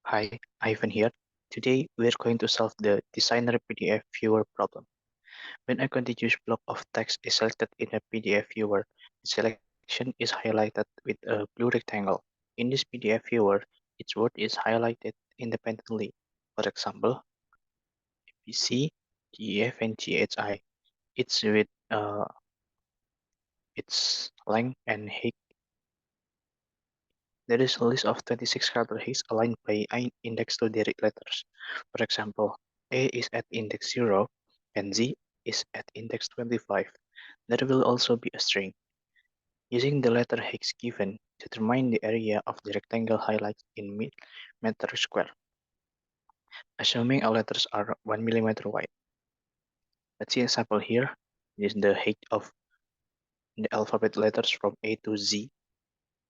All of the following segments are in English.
Hi, Ivan here. Today we are going to solve the designer PDF viewer problem. When a continuous block of text is selected in a PDF viewer, the selection is highlighted with a blue rectangle. In this PDF viewer, each word is highlighted independently. For example, ABC, GEF, and GHI. Each with its length and height. There is a list of 26 character heights aligned by index to direct letters. For example, A is at index 0 and Z is at index 25. There will also be a string. Using the letter hex given, determine the area of the rectangle highlighted in meter square, assuming all letters are 1 millimeter wide. Let's see an example here. This is the height of the alphabet letters from A to Z,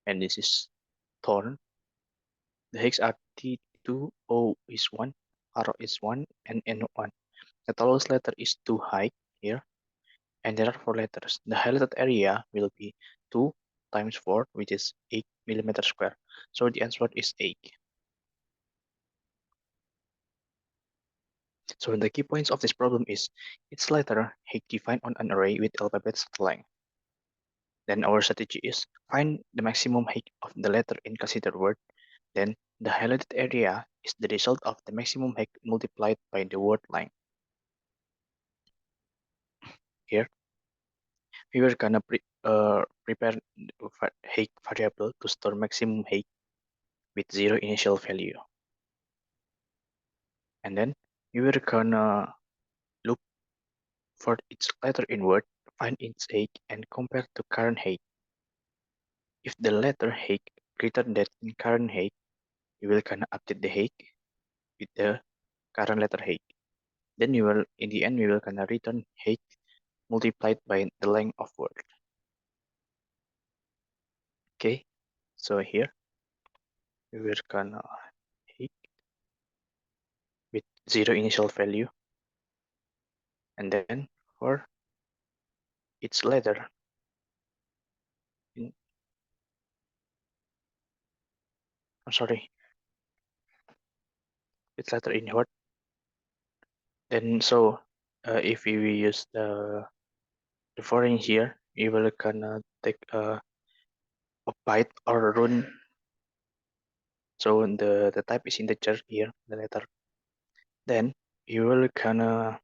and this is torn. The hex are T2, O is 1, R is 1, and N1. The tallest letter is 2 high here, and there are 4 letters. The highlighted area will be 2 times 4, which is 8 millimeter square. So the answer is 8. So the key points of this problem is each letter height defined on an array with alphabets length. Then our strategy is find the maximum height of the letter in considered word. Then the highlighted area is the result of the maximum height multiplied by the word length. Here, we were gonna prepare the height variable to store maximum height with 0 initial value. And then we were gonna look for its letter in word, find its height, and compare to current height. If the letter height greater than current height, we will gonna update the height with the current letter height. Then we will, in the end, we will gonna return height multiplied by the length of word. Okay, so here we will gonna height with 0 initial value, and then for its letter in, I'm sorry, its letter in word. Then so if we use the foreign here, we will gonna take a byte or rune. So the type is integer here, the letter. Then you will gonna,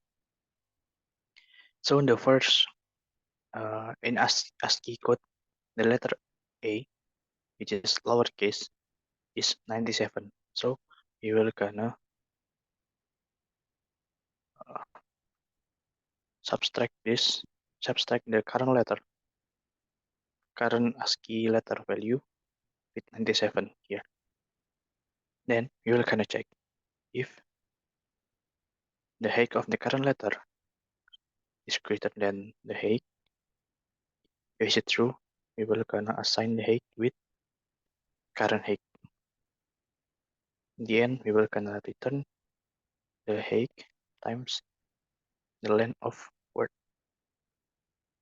so in the first in ASCII code, the letter A, which is lowercase, is 97. So you will gonna uh, subtract the current ASCII letter value with 97 here. Then you will gonna check if the height of the current letter is greater than the height. If it's true, we will gonna assign the height with current height. In the end, we will gonna return the height times the length of word.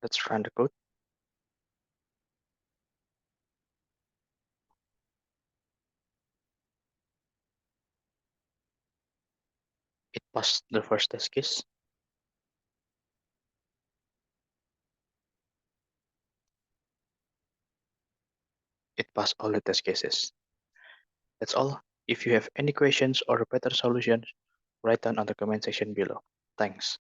Let's run the code. It passed the first test case. It passed all the test cases. That's all. If you have any questions or better solutions, write down on the comment section below. Thanks.